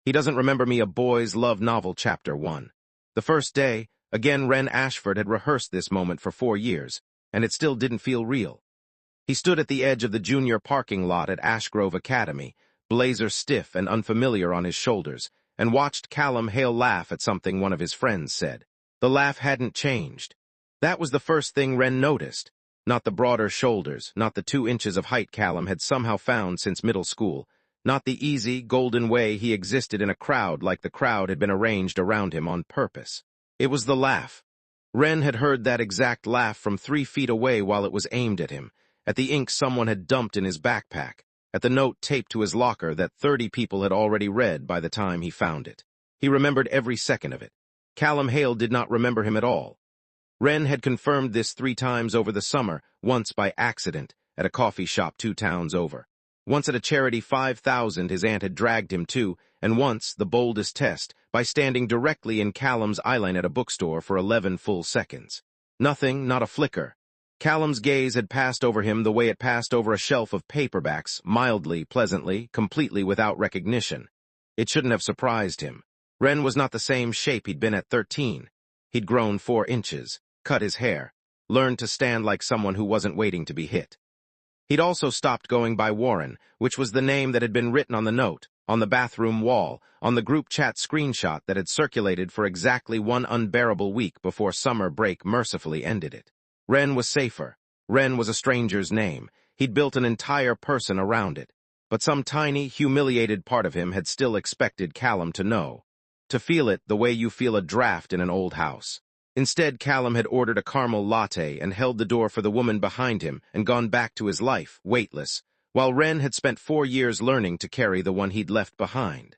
He doesn't remember me a boy's love novel chapter 1. The first day, again Wren Ashford had rehearsed this moment for 4 years, and it still didn't feel real. He stood at the edge of the junior parking lot at Ashgrove Academy, blazer stiff and unfamiliar on his shoulders, and watched Callum Hale laugh at something one of his friends said. The laugh hadn't changed. That was the first thing Wren noticed. Not the broader shoulders, not the 2 inches of height Callum had somehow found since middle school, not the easy, golden way he existed in a crowd like the crowd had been arranged around him on purpose. It was the laugh. Wren had heard that exact laugh from 3 feet away while it was aimed at him, at the ink someone had dumped in his backpack, at the note taped to his locker that 30 people had already read by the time he found it. He remembered every second of it. Callum Hale did not remember him at all. Wren had confirmed this 3 times over the summer, once by accident, at a coffee shop 2 towns over. Once at a charity 5,000 his aunt had dragged him to, and once, the boldest test, by standing directly in Callum's eyeline at a bookstore for 11 full seconds. Nothing, not a flicker. Callum's gaze had passed over him the way it passed over a shelf of paperbacks, mildly, pleasantly, completely without recognition. It shouldn't have surprised him. Wren was not the same shape he'd been at 13. He'd grown 4 inches, cut his hair, learned to stand like someone who wasn't waiting to be hit. He'd also stopped going by Warren, which was the name that had been written on the note, on the bathroom wall, on the group chat screenshot that had circulated for exactly 1 unbearable week before summer break mercifully ended it. Wren was safer. Wren was a stranger's name. He'd built an entire person around it. But some tiny, humiliated part of him had still expected Callum to know. To feel it the way you feel a draft in an old house. Instead, Callum had ordered a caramel latte and held the door for the woman behind him and gone back to his life, weightless, while Wren had spent 4 years learning to carry the one he'd left behind.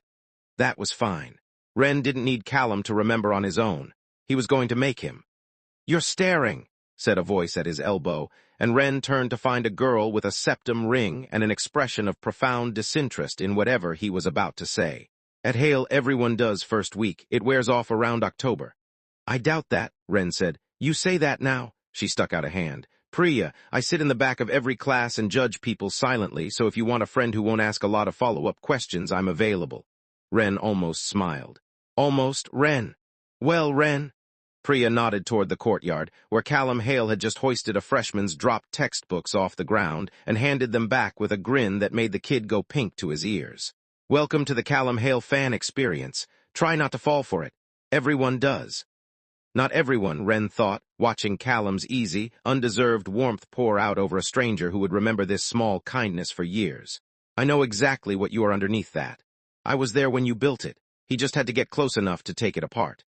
That was fine. Wren didn't need Callum to remember on his own. He was going to make him. "You're staring," said a voice at his elbow, and Wren turned to find a girl with a septum ring and an expression of profound disinterest in whatever he was about to say. "At Hale, everyone does first week. It wears off around October." "I doubt that," Wren said. "You say that now." She stuck out a hand. "Priya, I sit in the back of every class and judge people silently, so if you want a friend who won't ask a lot of follow-up questions, I'm available." Wren almost smiled. "Almost, Wren." "Well, Wren." Priya nodded toward the courtyard, where Callum Hale had just hoisted a freshman's dropped textbooks off the ground and handed them back with a grin that made the kid go pink to his ears. "Welcome to the Callum Hale fan experience. Try not to fall for it. Everyone does." Not everyone, Wren thought, watching Callum's easy, undeserved warmth pour out over a stranger who would remember this small kindness for years. "I know exactly what you are underneath that. I was there when you built it. He just had to get close enough to take it apart."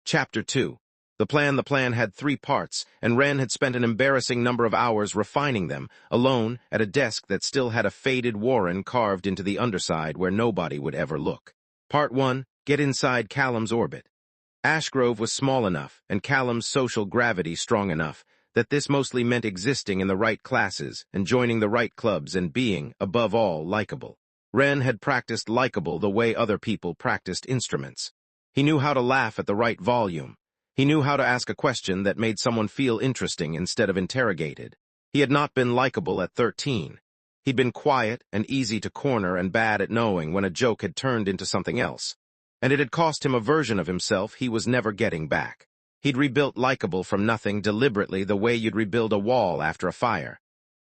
Chapter 2. The plan had 3 parts, and Wren had spent an embarrassing number of hours refining them, alone, at a desk that still had a faded Warren carved into the underside where nobody would ever look. Part 1. Get inside Callum's orbit. Ashgrove was small enough, and Callum's social gravity strong enough, that this mostly meant existing in the right classes and joining the right clubs and being, above all, likable. Wren had practiced likable the way other people practiced instruments. He knew how to laugh at the right volume. He knew how to ask a question that made someone feel interesting instead of interrogated. He had not been likable at 13. He'd been quiet and easy to corner and bad at knowing when a joke had turned into something else. And it had cost him a version of himself he was never getting back. He'd rebuilt likable from nothing deliberately the way you'd rebuild a wall after a fire.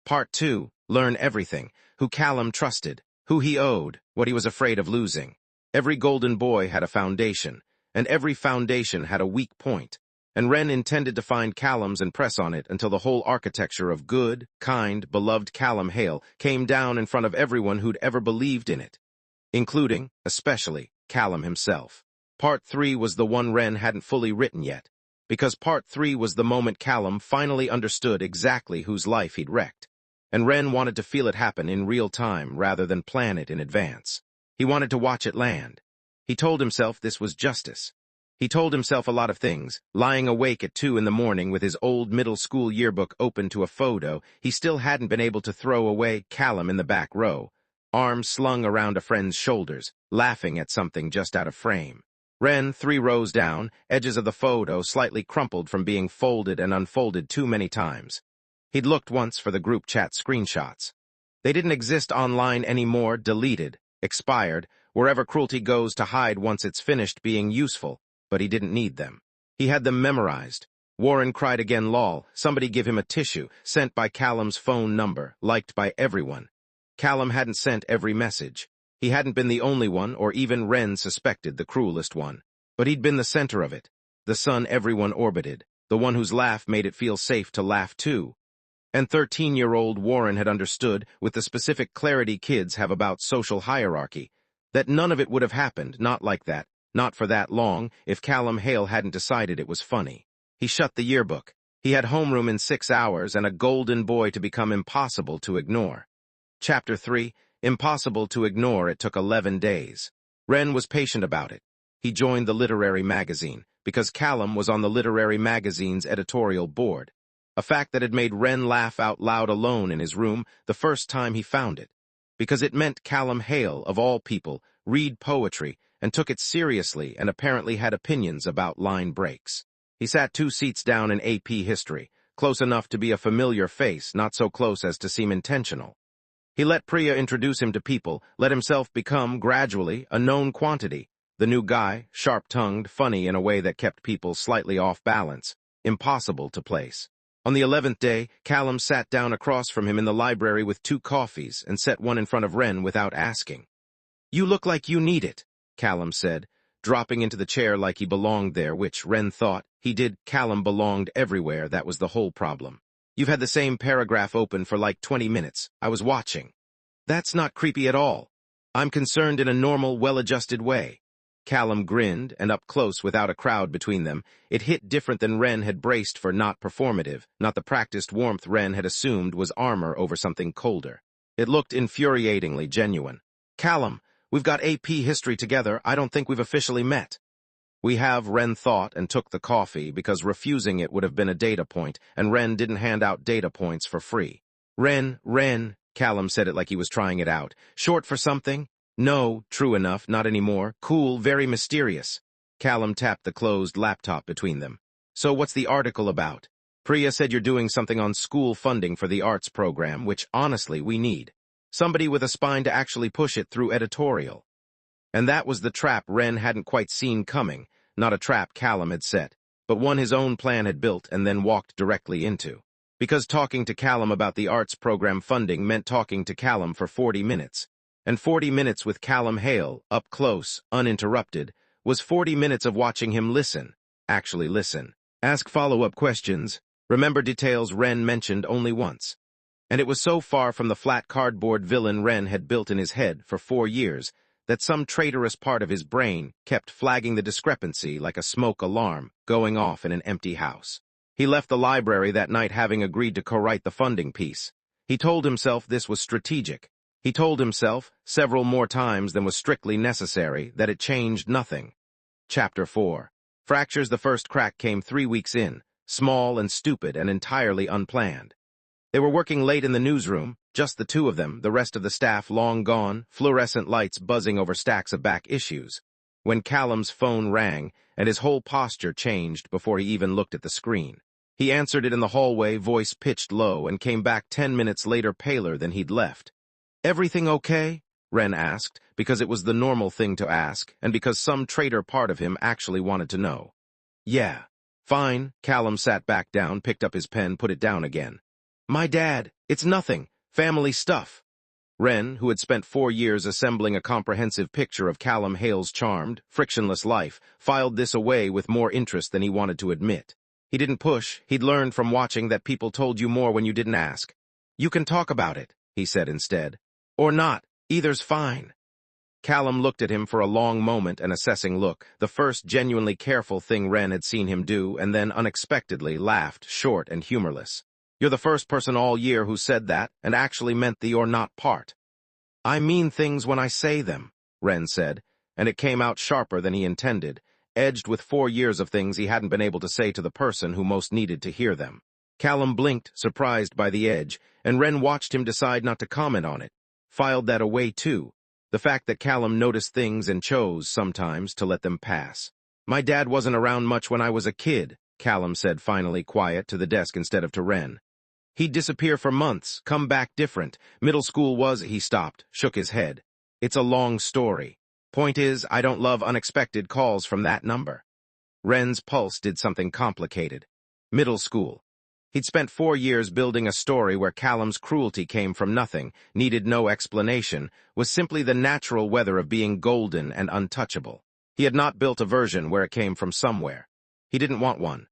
Part 2. Learn everything. Who Callum trusted. Who he owed. What he was afraid of losing. Every golden boy had a foundation, and every foundation had a weak point. And Wren intended to find Callum's and press on it until the whole architecture of good, kind, beloved Callum Hale came down in front of everyone who'd ever believed in it. Including, especially, Callum himself. Part 3 was the one Wren hadn't fully written yet, because Part 3 was the moment Callum finally understood exactly whose life he'd wrecked, and Wren wanted to feel it happen in real time rather than plan it in advance. He wanted to watch it land. He told himself this was justice. He told himself a lot of things, lying awake at 2 in the morning with his old middle school yearbook open to a photo he still hadn't been able to throw away, Callum in the back row, arms slung around a friend's shoulders, laughing at something just out of frame. Wren, 3 rows down, edges of the photo slightly crumpled from being folded and unfolded too many times. He'd looked once for the group chat screenshots. They didn't exist online anymore, deleted, expired, wherever cruelty goes to hide once it's finished being useful, but he didn't need them. He had them memorized. Warren cried again, lol. Somebody give him a tissue, sent by Callum's phone number, liked by everyone. Callum hadn't sent every message. He hadn't been the only one, or even Wren suspected the cruelest one. But he'd been the center of it, the sun everyone orbited, the one whose laugh made it feel safe to laugh too. And 13-year-old Warren had understood, with the specific clarity kids have about social hierarchy, that none of it would have happened, not like that, not for that long, if Callum Hale hadn't decided it was funny. He shut the yearbook. He had homeroom in 6 hours and a golden boy to become impossible to ignore. Chapter 3, Impossible to Ignore. It took 11 days. Wren was patient about it. He joined the literary magazine, because Callum was on the literary magazine's editorial board, a fact that had made Wren laugh out loud alone in his room the first time he found it, because it meant Callum Hale, of all people, read poetry and took it seriously and apparently had opinions about line breaks. He sat 2 seats down in AP History, close enough to be a familiar face, not so close as to seem intentional. He let Priya introduce him to people, let himself become, gradually, a known quantity. The new guy, sharp-tongued, funny in a way that kept people slightly off balance, impossible to place. On the 11th day, Callum sat down across from him in the library with 2 coffees and set one in front of Wren without asking. "You look like you need it," Callum said, dropping into the chair like he belonged there, which Wren thought he did. Callum belonged everywhere, that was the whole problem. "You've had the same paragraph open for like 20 minutes. I was watching." "That's not creepy at all. I'm concerned in a normal, well-adjusted way." Callum grinned, and up close without a crowd between them, it hit different than Wren had braced for, not performative, not the practiced warmth Wren had assumed was armor over something colder. It looked infuriatingly genuine. "Callum, we've got AP History together. I don't think we've officially met." "We have," Wren thought, and took the coffee, because refusing it would have been a data point, and Wren didn't hand out data points for free. Wren, Callum said it like he was trying it out. "Short for something?" "No, true enough, not anymore. Cool, very mysterious." Callum tapped the closed laptop between them. "So what's the article about?" "Priya said you're doing something on school funding for the arts program, which, honestly, we need. Somebody with a spine to actually push it through editorial." And that was the trap Wren hadn't quite seen coming, not a trap Callum had set, but one his own plan had built and then walked directly into. Because talking to Callum about the arts program funding meant talking to Callum for 40 minutes. And 40 minutes with Callum Hale, up close, uninterrupted, was 40 minutes of watching him listen, actually listen, ask follow-up questions, remember details Wren mentioned only once. And it was so far from the flat cardboard villain Wren had built in his head for 4 years that some traitorous part of his brain kept flagging the discrepancy like a smoke alarm going off in an empty house. He left the library that night having agreed to co-write the funding piece. He told himself this was strategic. He told himself, several more times than was strictly necessary, that it changed nothing. Chapter 4. Fractures. The first crack came 3 weeks in, small and stupid and entirely unplanned. They were working late in the newsroom, just the 2 of them, the rest of the staff long gone, fluorescent lights buzzing over stacks of back issues, when Callum's phone rang, and his whole posture changed before he even looked at the screen. He answered it in the hallway, voice pitched low, and came back 10 minutes later paler than he'd left. "Everything okay?" Wren asked, because it was the normal thing to ask, and because some traitor part of him actually wanted to know. "Yeah. Fine." Callum sat back down, picked up his pen, put it down again. "My dad. It's nothing. Family stuff." Wren, who had spent 4 years assembling a comprehensive picture of Callum Hale's charmed, frictionless life, filed this away with more interest than he wanted to admit. He didn't push. He'd learned from watching that people told you more when you didn't ask. "You can talk about it," he said instead. "Or not. Either's fine." Callum looked at him for a long moment, an assessing look, the first genuinely careful thing Wren had seen him do, and then unexpectedly laughed, short and humorless. "You're the first person all year who said that, and actually meant the or not part." "I mean things when I say them," Wren said, and it came out sharper than he intended, edged with 4 years of things he hadn't been able to say to the person who most needed to hear them. Callum blinked, surprised by the edge, and Wren watched him decide not to comment on it. Filed that away too, the fact that Callum noticed things and chose, sometimes, to let them pass. "My dad wasn't around much when I was a kid," Callum said finally, quiet, to the desk instead of to Wren. "He'd disappear for months, come back different. Middle school was—" He stopped, shook his head. "It's a long story." Point is, I don't love unexpected calls from that number. Wren's pulse did something complicated. Middle school. He'd spent 4 years building a story where Callum's cruelty came from nothing, needed no explanation, was simply the natural weather of being golden and untouchable. He had not built a version where it came from somewhere. He didn't want one.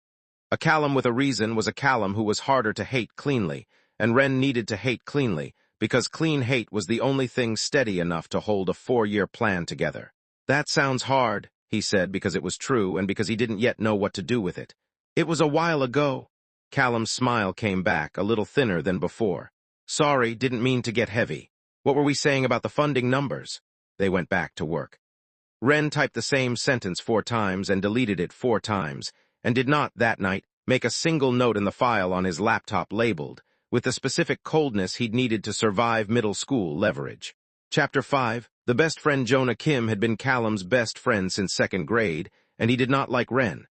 A Callum with a reason was a Callum who was harder to hate cleanly, and Wren needed to hate cleanly, because clean hate was the only thing steady enough to hold a 4-year plan together. That sounds hard, he said, because it was true and because he didn't yet know what to do with it. It was a while ago. Callum's smile came back, a little thinner than before. Sorry, didn't mean to get heavy. What were we saying about the funding numbers? They went back to work. Wren typed the same sentence 4 times and deleted it 4 times, and did not, that night, make a single note in the file on his laptop labeled, with the specific coldness he'd needed to survive middle school leverage. Chapter 5. The best friend Jonah Kim had been Callum's best friend since 2nd grade, and he did not like Wren.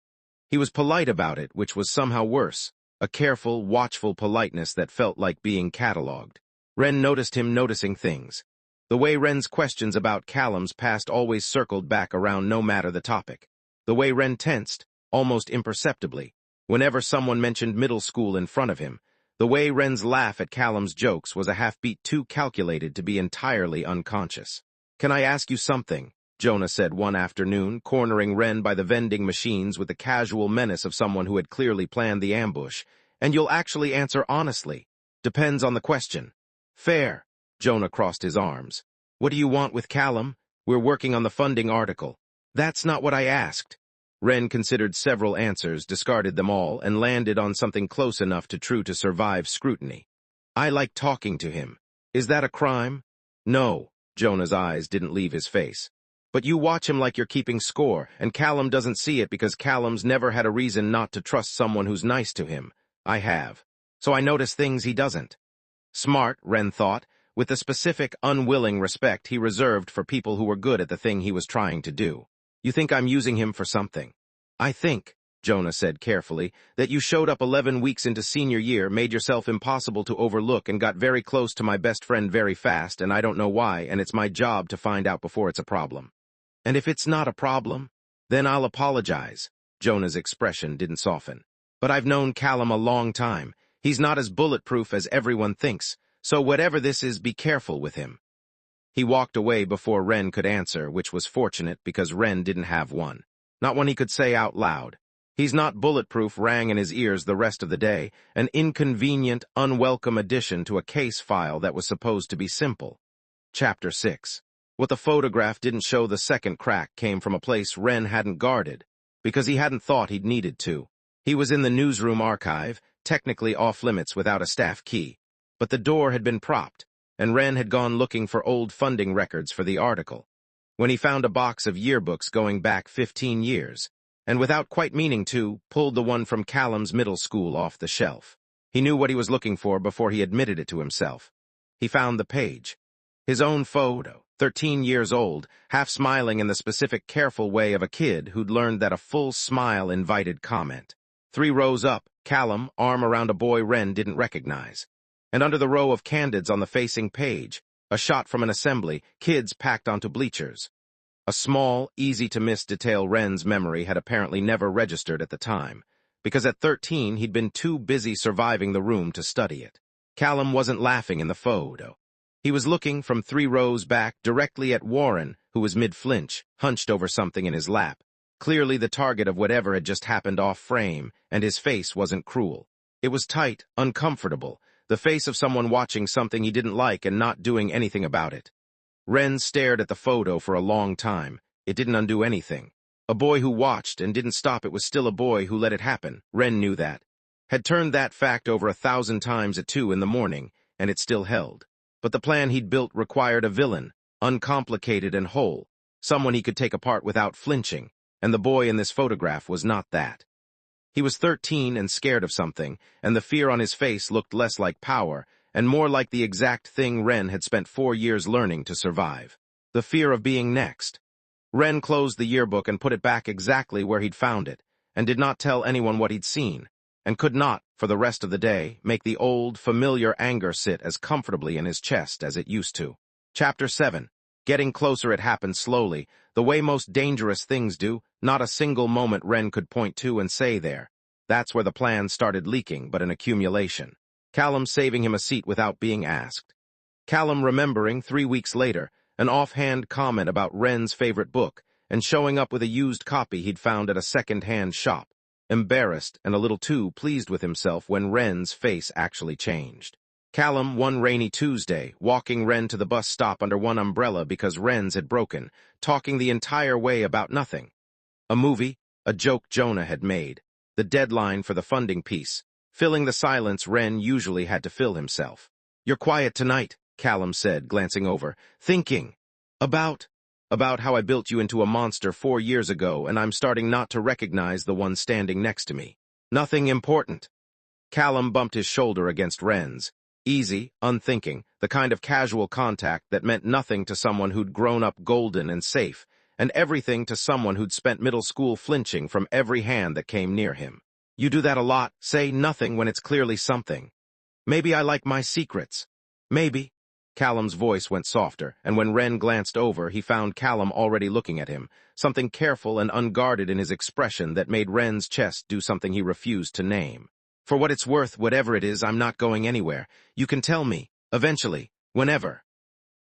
He was polite about it, which was somehow worse, a careful, watchful politeness that felt like being catalogued. Wren noticed him noticing things. The way Wren's questions about Callum's past always circled back around no matter the topic. The way Wren tensed, almost imperceptibly, whenever someone mentioned middle school in front of him. The way Wren's laugh at Callum's jokes was a half-beat too calculated to be entirely unconscious. "Can I ask you something?" Jonah said one afternoon, cornering Wren by the vending machines with the casual menace of someone who had clearly planned the ambush. "And you'll actually answer honestly. Depends on the question." "Fair." Jonah crossed his arms. "What do you want with Callum? We're working on the funding article." "That's not what I asked." Wren considered several answers, discarded them all, and landed on something close enough to survive scrutiny. "I like talking to him. Is that a crime?" "No." Jonah's eyes didn't leave his face. "But you watch him like you're keeping score, and Callum doesn't see it because Callum's never had a reason not to trust someone who's nice to him. I have. So I notice things he doesn't." Smart, Wren thought, with the specific, unwilling respect he reserved for people who were good at the thing he was trying to do. "You think I'm using him for something?" "I think," Jonah said carefully, "that you showed up 11 weeks into senior year, made yourself impossible to overlook, and got very close to my best friend very fast, and I don't know why, and it's my job to find out before it's a problem." "And if it's not a problem, then I'll apologize." Jonah's expression didn't soften. "But I've known Callum a long time. He's not as bulletproof as everyone thinks, so whatever this is, be careful with him." He walked away before Wren could answer, which was fortunate because Wren didn't have one. Not one he could say out loud. "He's not bulletproof" rang in his ears the rest of the day, an inconvenient, unwelcome addition to a case file that was supposed to be simple. Chapter 6. What the photograph didn't show the second crack came from a place Wren hadn't guarded, because he hadn't thought he'd needed to. He was in the newsroom archive, technically off-limits without a staff key, but the door had been propped, and Wren had gone looking for old funding records for the article, when he found a box of yearbooks going back 15 years, and without quite meaning to, pulled the one from Callum's middle school off the shelf. He knew what he was looking for before he admitted it to himself. He found the page. His own photo, 13 years old, half smiling in the specific careful way of a kid who'd learned that a full smile invited comment. 3 rows up, Callum, arm around a boy Wren didn't recognize. And under the row of candids on the facing page, a shot from an assembly, kids packed onto bleachers. A small, easy-to-miss detail Wren's memory had apparently never registered at the time, because at 13 he'd been too busy surviving the room to study it. Callum wasn't laughing in the photo. He was looking from 3 rows back directly at Warren, who was mid-flinch, hunched over something in his lap, clearly the target of whatever had just happened off-frame, and his face wasn't cruel. It was tight, uncomfortable, the face of someone watching something he didn't like and not doing anything about it. Wren stared at the photo for a long time. It didn't undo anything. A boy who watched and didn't stop it was still a boy who let it happen. Wren knew that. Had turned that fact over 1,000 times at 2 in the morning, and it still held. But the plan he'd built required a villain, uncomplicated and whole, someone he could take apart without flinching, and the boy in this photograph was not that. He was 13 and scared of something, and the fear on his face looked less like power and more like the exact thing Wren had spent 4 years learning to survive. The fear of being next. Wren closed the yearbook and put it back exactly where he'd found it, and did not tell anyone what he'd seen, and could not, for the rest of the day, make the old, familiar anger sit as comfortably in his chest as it used to. Chapter 7. Getting closer, it happened slowly, the way most dangerous things do, not a single moment Wren could point to and say there. That's where the plan started leaking, but an accumulation. Callum saving him a seat without being asked. Callum remembering, 3 weeks later, an offhand comment about Wren's favorite book, and showing up with a used copy he'd found at a second-hand shop, embarrassed and a little too pleased with himself when Wren's face actually changed. Callum, one rainy Tuesday, walking Wren to the bus stop under one umbrella because Wren's had broken, talking the entire way about nothing. A movie, a joke Jonah had made, the deadline for the funding piece, filling the silence Wren usually had to fill himself. "You're quiet tonight," Callum said, glancing over. "Thinking. About how I built you into a monster 4 years ago, and I'm starting not to recognize the one standing next to me. Nothing important." Callum bumped his shoulder against Wren's. Easy, unthinking, the kind of casual contact that meant nothing to someone who'd grown up golden and safe, and everything to someone who'd spent middle school flinching from every hand that came near him. "You do that a lot, say nothing when it's clearly something. Maybe I like my secrets. Maybe." Callum's voice went softer, and when Wren glanced over, he found Callum already looking at him, something careful and unguarded in his expression that made Wren's chest do something he refused to name. "For what it's worth, whatever it is, I'm not going anywhere. You can tell me, eventually, whenever."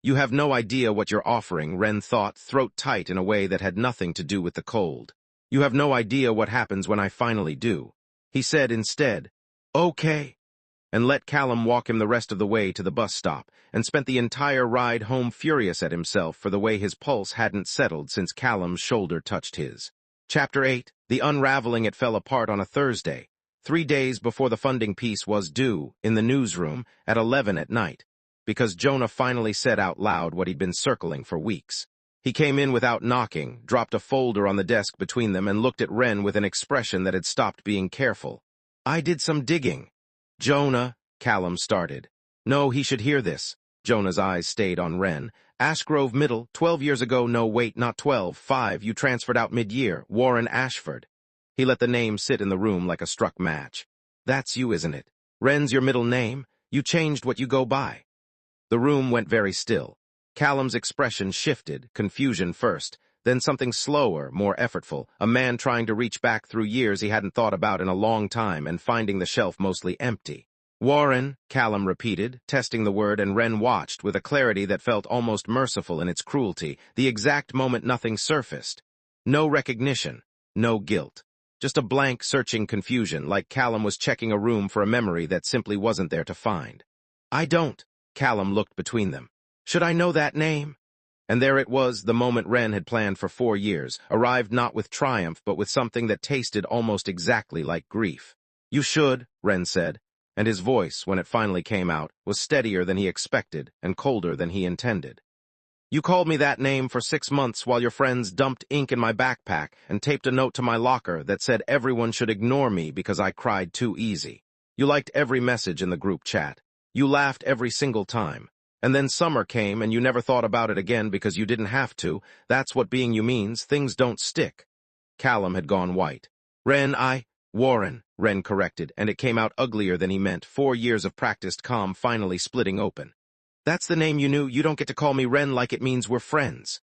"You have no idea what you're offering," Wren thought, throat tight in a way that had nothing to do with the cold. "You have no idea what happens when I finally do." He said instead, "Okay," and let Callum walk him the rest of the way to the bus stop, and spent the entire ride home furious at himself for the way his pulse hadn't settled since Callum's shoulder touched his. Chapter 8, The Unraveling. It fell apart on a Thursday, 3 days before the funding piece was due, in the newsroom, at 11 at night, because Jonah finally said out loud what he'd been circling for weeks. He came in without knocking, dropped a folder on the desk between them, and looked at Wren with an expression that had stopped being careful. "I did some digging." "Jonah," Callum started. "No, he should hear this." Jonah's eyes stayed on Wren. "Ashgrove Middle, 12 years ago. No, wait, not 12, 5. You transferred out mid-year. Warren Ashford." He let the name sit in the room like a struck match. "That's you, isn't it? Wren's your middle name? You changed what you go by." The room went very still. Callum's expression shifted, confusion first, then something slower, more effortful, a man trying to reach back through years he hadn't thought about in a long time and finding the shelf mostly empty. "Warren," Callum repeated, testing the word, and Wren watched with a clarity that felt almost merciful in its cruelty, the exact moment nothing surfaced. No recognition, no guilt. Just a blank, searching confusion, like Callum was checking a room for a memory that simply wasn't there to find. "I don't." Callum looked between them. "Should I know that name?" And there it was, the moment Wren had planned for 4 years, arrived not with triumph but with something that tasted almost exactly like grief. "You should," Wren said, and his voice, when it finally came out, was steadier than he expected and colder than he intended. "You called me that name for 6 months while your friends dumped ink in my backpack and taped a note to my locker that said everyone should ignore me because I cried too easy. You liked every message in the group chat. You laughed every single time. And then summer came and you never thought about it again because you didn't have to. That's what being you means. Things don't stick." Callum had gone white. Warren, Wren corrected, and it came out uglier than he meant, 4 years of practiced calm finally splitting open. "That's the name you knew. You don't get to call me Wren like it means we're friends."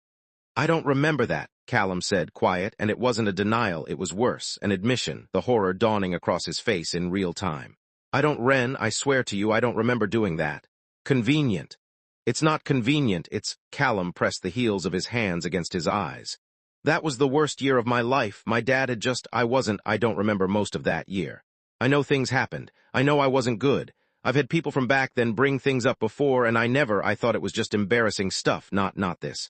"I don't remember that," Callum said, quiet, and it wasn't a denial, it was worse, an admission, the horror dawning across his face in real time. Wren, I swear to you, I don't remember doing that." "Convenient." "It's not convenient, it's—" Callum pressed the heels of his hands against his eyes. "That was the worst year of my life. My dad had just— I don't remember most of that year. I know things happened. I know I wasn't good. I've had people from back then bring things up before, and I thought it was just embarrassing stuff, not this."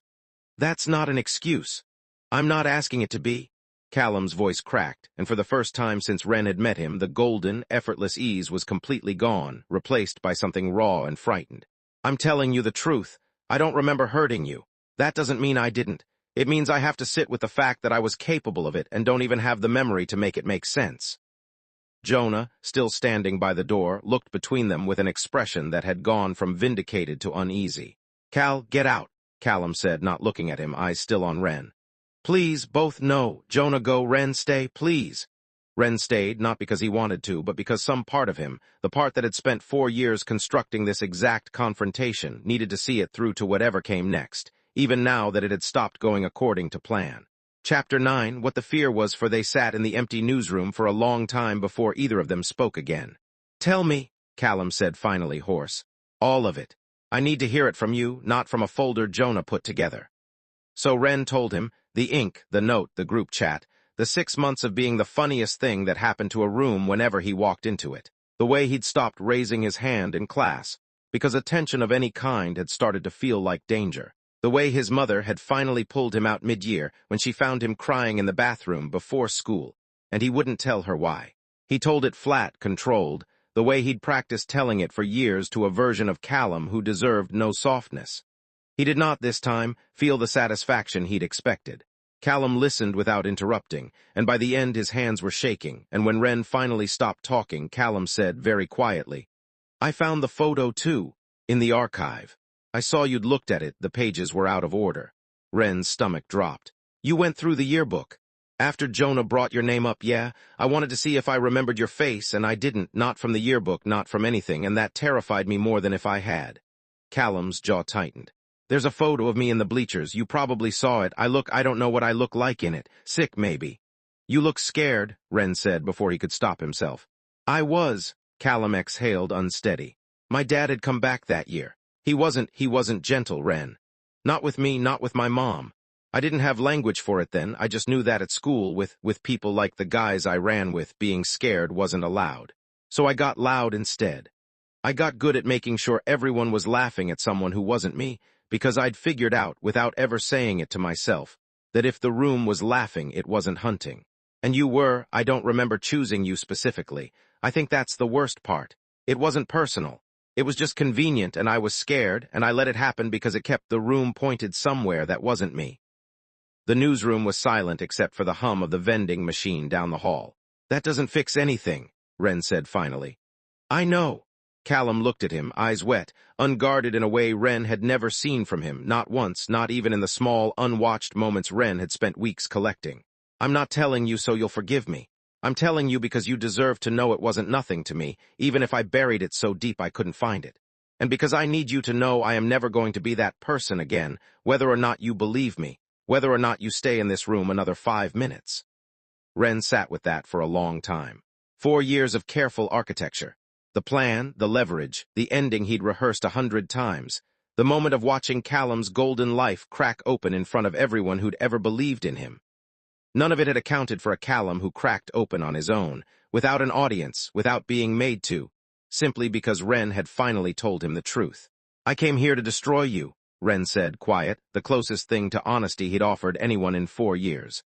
"That's not an excuse." "I'm not asking it to be." Callum's voice cracked, and for the first time since Wren had met him, the golden, effortless ease was completely gone, replaced by something raw and frightened. "I'm telling you the truth. I don't remember hurting you. That doesn't mean I didn't. It means I have to sit with the fact that I was capable of it and don't even have the memory to make it make sense." Jonah, still standing by the door, looked between them with an expression that had gone from vindicated to uneasy. "Cal, get out," Callum said, not looking at him, eyes still on Wren. "Please, both no. Jonah go, Wren stay, please." Wren stayed, not because he wanted to, but because some part of him, the part that had spent 4 years constructing this exact confrontation, needed to see it through to whatever came next, even now that it had stopped going according to plan. Chapter 9, What the Fear Was, for they sat in the empty newsroom for a long time before either of them spoke again. "Tell me," Callum said finally, hoarse. "All of it. I need to hear it from you, not from a folder Jonah put together." So Wren told him, the ink, the note, the group chat, the 6 months of being the funniest thing that happened to a room whenever he walked into it, the way he'd stopped raising his hand in class, because attention of any kind had started to feel like danger, the way his mother had finally pulled him out mid-year when she found him crying in the bathroom before school, and he wouldn't tell her why. He told it flat, controlled, the way he'd practiced telling it for years to a version of Callum who deserved no softness. He did not, this time, feel the satisfaction he'd expected. Callum listened without interrupting, and by the end his hands were shaking, and when Wren finally stopped talking, Callum said very quietly, "I found the photo too, in the archive. I saw you'd looked at it, the pages were out of order." Wren's stomach dropped. "You went through the yearbook. After Jonah brought your name up, yeah? I wanted to see if I remembered your face, and I didn't, not from the yearbook, not from anything, and that terrified me more than if I had." Callum's jaw tightened. "There's a photo of me in the bleachers. You probably saw it. I don't know what I look like in it. Sick, maybe." "You look scared," Wren said before he could stop himself. "I was," Callum exhaled, unsteady. "My dad had come back that year. He wasn't gentle, Wren. Not with me, not with my mom. I didn't have language for it then. I just knew that at school, with people like the guys I ran with, being scared wasn't allowed. So I got loud instead. I got good at making sure everyone was laughing at someone who wasn't me, because I'd figured out, without ever saying it to myself, that if the room was laughing, it wasn't hunting. And you were. I don't remember choosing you specifically. I think that's the worst part. It wasn't personal. It was just convenient, and I was scared, and I let it happen because it kept the room pointed somewhere that wasn't me." The newsroom was silent except for the hum of the vending machine down the hall. "That doesn't fix anything," Wren said finally. "I know." Callum looked at him, eyes wet, unguarded in a way Wren had never seen from him, not once, not even in the small, unwatched moments Wren had spent weeks collecting. "I'm not telling you so you'll forgive me. I'm telling you because you deserve to know it wasn't nothing to me, even if I buried it so deep I couldn't find it. And because I need you to know I am never going to be that person again, whether or not you believe me, whether or not you stay in this room another 5 minutes." Wren sat with that for a long time. 4 years of careful architecture. The plan, the leverage, the ending he'd rehearsed 100 times. The moment of watching Callum's golden life crack open in front of everyone who'd ever believed in him. None of it had accounted for a Callum who cracked open on his own, without an audience, without being made to, simply because Wren had finally told him the truth. "I came here to destroy you," Wren said, quiet, the closest thing to honesty he'd offered anyone in 4 years.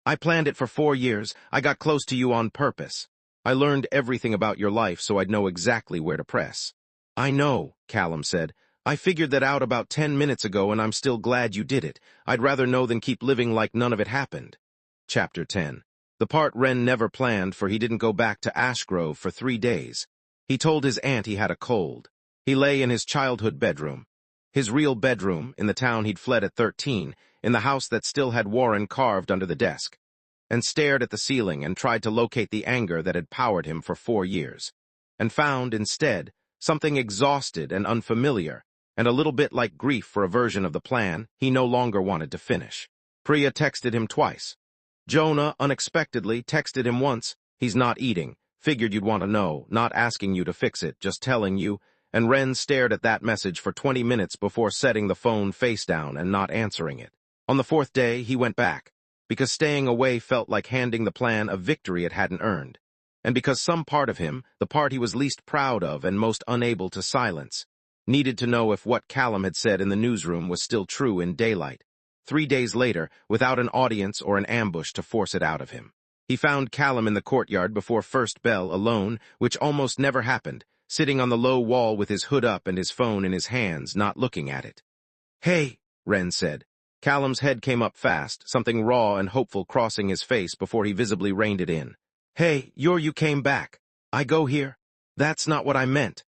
"I planned it for 4 years. I got close to you on purpose. I learned everything about your life so I'd know exactly where to press." "I know," Callum said. "I figured that out about 10 minutes ago, and I'm still glad you did it. I'd rather know than keep living like none of it happened." Chapter 10. The part Wren never planned, for he didn't go back to Ashgrove for 3 days. He told his aunt he had a cold. He lay in his childhood bedroom. His real bedroom, in the town he'd fled at 13, in the house that still had Warren carved under the desk, and stared at the ceiling and tried to locate the anger that had powered him for 4 years, and found, instead, something exhausted and unfamiliar, and a little bit like grief for a version of the plan he no longer wanted to finish. Priya texted him twice. Jonah, unexpectedly, texted him once. "He's not eating. Figured you'd want to know, not asking you to fix it, just telling you," and Wren stared at that message for 20 minutes before setting the phone face down and not answering it. On the 4th day, he went back, because staying away felt like handing the plan a victory it hadn't earned, and because some part of him, the part he was least proud of and most unable to silence, needed to know if what Callum had said in the newsroom was still true in daylight. 3 days later, without an audience or an ambush to force it out of him, he found Callum in the courtyard before first bell, alone, which almost never happened, sitting on the low wall with his hood up and his phone in his hands, not looking at it. "Hey," Wren said. Callum's head came up fast, something raw and hopeful crossing his face before he visibly reined it in. "Hey, you came back. I go here? That's not what I meant."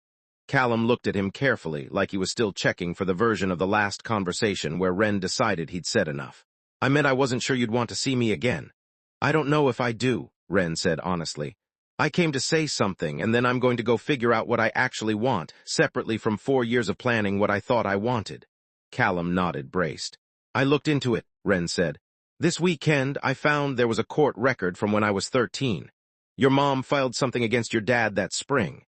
Callum looked at him carefully, like he was still checking for the version of the last conversation where Wren decided he'd said enough. "I meant I wasn't sure you'd want to see me again." "I don't know if I do," Wren said honestly. "I came to say something, and then I'm going to go figure out what I actually want, separately from 4 years of planning what I thought I wanted." Callum nodded, braced. I looked into it, Wren said. This weekend, I found there was a court record from when I was 13. Your mom filed something against your dad that spring.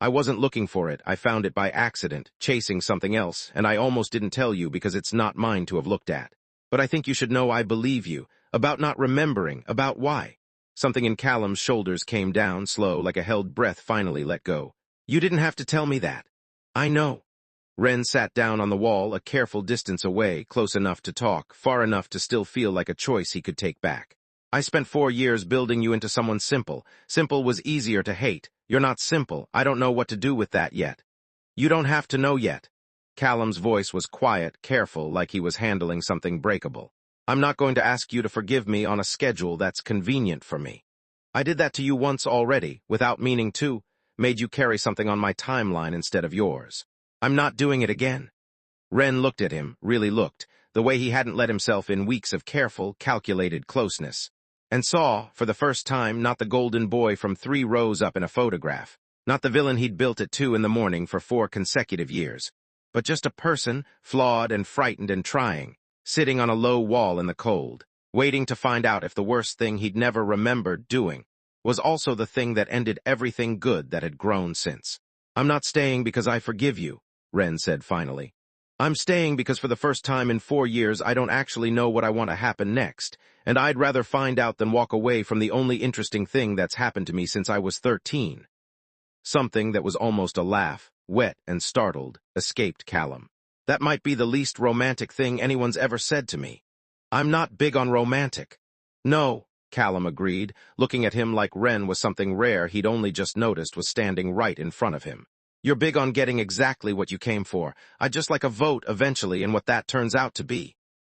I wasn't looking for it. I found it by accident, chasing something else, and I almost didn't tell you because it's not mine to have looked at. But I think you should know I believe you, about not remembering, about why. Something in Callum's shoulders came down, slow, like a held breath finally let go. You didn't have to tell me that. I know. Wren sat down on the wall, a careful distance away, close enough to talk, far enough to still feel like a choice he could take back. I spent 4 years building you into someone simple. Simple was easier to hate. You're not simple. I don't know what to do with that yet. You don't have to know yet. Callum's voice was quiet, careful, like he was handling something breakable. I'm not going to ask you to forgive me on a schedule that's convenient for me. I did that to you once already, without meaning to, made you carry something on my timeline instead of yours. I'm not doing it again. Wren looked at him, really looked, the way he hadn't let himself in weeks of careful, calculated closeness, and saw, for the first time, not the golden boy from 3 rows up in a photograph, not the villain he'd built at 2 in the morning for 4 consecutive years, but just a person, flawed and frightened and trying, sitting on a low wall in the cold, waiting to find out if the worst thing he'd never remembered doing was also the thing that ended everything good that had grown since. I'm not staying because I forgive you, Wren said finally. I'm staying because for the first time in 4 years I don't actually know what I want to happen next, and I'd rather find out than walk away from the only interesting thing that's happened to me since I was 13. Something that was almost a laugh, wet and startled, escaped Callum. That might be the least romantic thing anyone's ever said to me. I'm not big on romantic. No, Callum agreed, looking at him like Wren was something rare he'd only just noticed was standing right in front of him. You're big on getting exactly what you came for. I'd just like a vote eventually in what that turns out to be.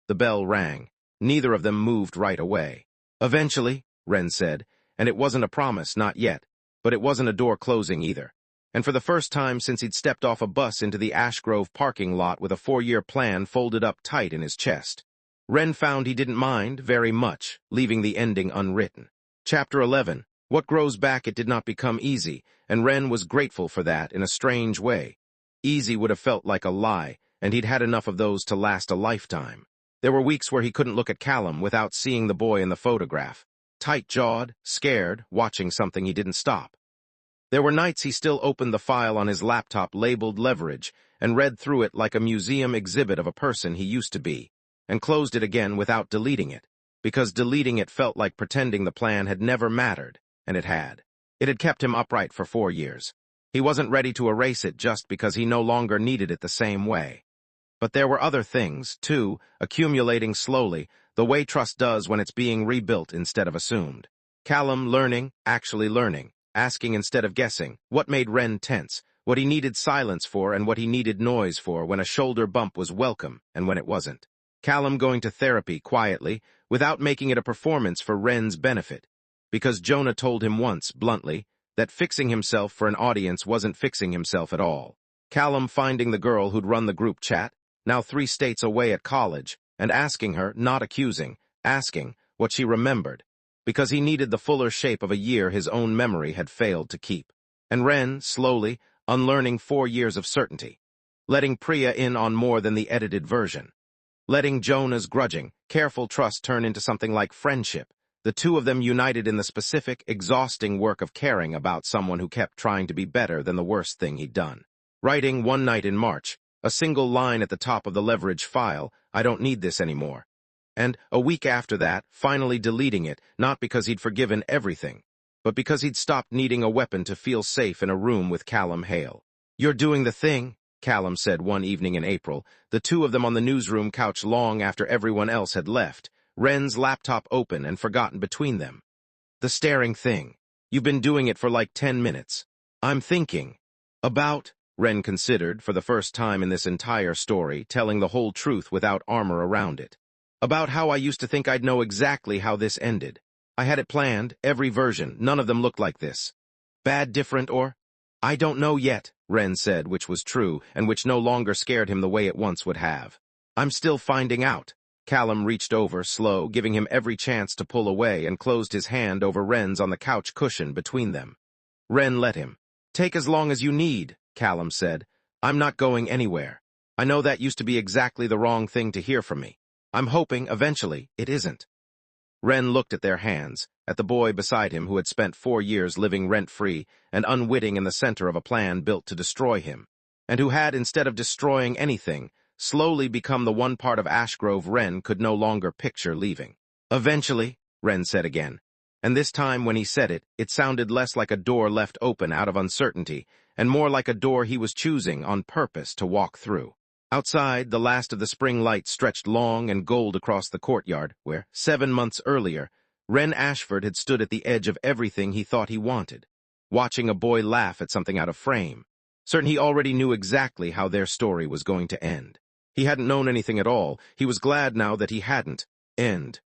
The bell rang. Neither of them moved right away. Eventually, Wren said, and it wasn't a promise, not yet, but it wasn't a door closing either. And for the first time since he'd stepped off a bus into the Ash Grove parking lot with a 4-year plan folded up tight in his chest, Wren found he didn't mind very much, leaving the ending unwritten. Chapter 11. What grows back it did not become easy, and Wren was grateful for that in a strange way. Easy would have felt like a lie, and he'd had enough of those to last a lifetime. There were weeks where he couldn't look at Callum without seeing the boy in the photograph, tight-jawed, scared, watching something he didn't stop. There were nights he still opened the file on his laptop labeled Leverage and read through it like a museum exhibit of a person he used to be, and closed it again without deleting it, because deleting it felt like pretending the plan had never mattered. And it had. It had kept him upright for 4 years. He wasn't ready to erase it just because he no longer needed it the same way. But there were other things, too, accumulating slowly, the way trust does when it's being rebuilt instead of assumed. Callum learning, actually learning, asking instead of guessing, what made Wren tense, what he needed silence for and what he needed noise for, when a shoulder bump was welcome and when it wasn't. Callum going to therapy quietly, without making it a performance for Wren's benefit. Because Jonah told him once, bluntly, that fixing himself for an audience wasn't fixing himself at all. Callum finding the girl who'd run the group chat, now 3 states away at college, and asking her, not accusing, asking what she remembered, because he needed the fuller shape of a year his own memory had failed to keep. And Wren, slowly, unlearning 4 years of certainty, letting Priya in on more than the edited version, letting Jonah's grudging, careful trust turn into something like friendship, the 2 of them united in the specific, exhausting work of caring about someone who kept trying to be better than the worst thing he'd done. Writing one night in March, a single line at the top of the Leverage file, I don't need this anymore. And, a week after that, finally deleting it, not because he'd forgiven everything, but because he'd stopped needing a weapon to feel safe in a room with Callum Hale. You're doing the thing, Callum said one evening in April, the 2 of them on the newsroom couch long after everyone else had left, Wren's laptop open and forgotten between them. The staring thing. You've been doing it for like 10 minutes. I'm thinking. About, Wren considered, for the first time in this entire story, telling the whole truth without armor around it. About how I used to think I'd know exactly how this ended. I had it planned, every version, none of them looked like this. Bad, different, or? I don't know yet, Wren said, which was true, and which no longer scared him the way it once would have. I'm still finding out. Callum reached over, slow, giving him every chance to pull away, and closed his hand over Wren's on the couch cushion between them. Wren let him. Take as long as you need, Callum said. I'm not going anywhere. I know that used to be exactly the wrong thing to hear from me. I'm hoping, eventually, it isn't. Wren looked at their hands, at the boy beside him who had spent 4 years living rent-free and unwitting in the center of a plan built to destroy him, and who had, instead of destroying anything, slowly become the one part of Ashgrove Wren could no longer picture leaving. Eventually, Wren said again, and this time when he said it, it sounded less like a door left open out of uncertainty, and more like a door he was choosing on purpose to walk through. Outside, the last of the spring light stretched long and gold across the courtyard, where, 7 months earlier, Warren Ashford had stood at the edge of everything he thought he wanted, watching a boy laugh at something out of frame, certain he already knew exactly how their story was going to end. He hadn't known anything at all. He was glad now that he hadn't. End.